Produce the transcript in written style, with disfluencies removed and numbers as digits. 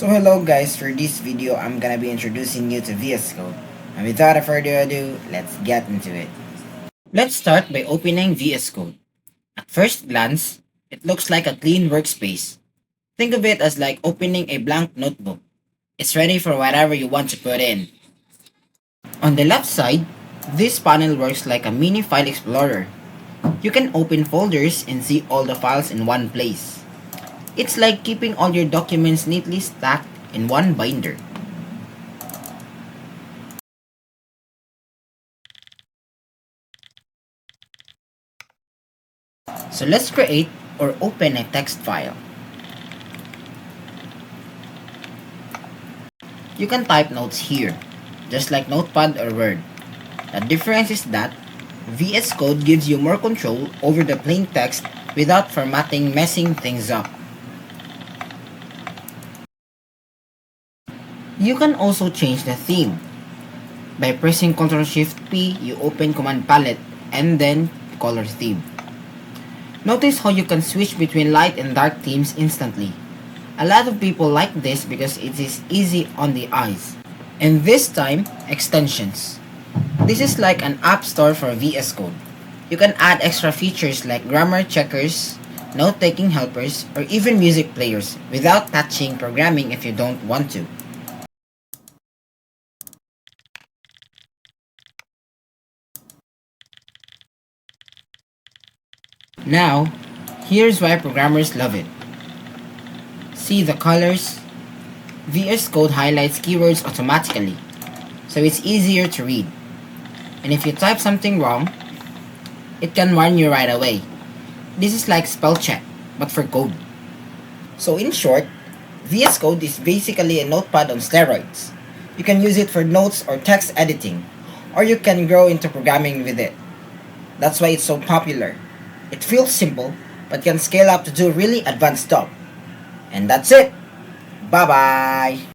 So hello guys, for this video I'm gonna be introducing you to VSCode. And without further ado, let's get into it. Let's start by opening VSCode. At first glance, it looks like a clean workspace. Think of it as like opening a blank notebook. It's ready for whatever you want to put in. On the left side, this panel works like a mini file explorer. You can open folders and see all the files in one place. It's like keeping all your documents neatly stacked in one binder. So let's create or open a text file. You can type notes here, just like Notepad or Word. The difference is that VS Code gives you more control over the plain text without formatting messing things up. You can also change the theme. By pressing Ctrl-Shift-P, you open Command Palette and then Color Theme. Notice how you can switch between light and dark themes instantly. A lot of people like this because it is easy on the eyes. And this time, extensions. This is like an app store for VS Code. You can add extra features like grammar checkers, note-taking helpers, or even music players without touching programming if you don't want to. Now, here's why programmers love it. See the colors? VS Code highlights keywords automatically, so it's easier to read. And if you type something wrong, it can warn you right away. This is like spell check, but for code. So in short, VS Code is basically a notepad on steroids. You can use it for notes or text editing, or you can grow into programming with it. That's why it's so popular. It feels simple, but can scale up to do really advanced stuff. And that's it. Bye-bye.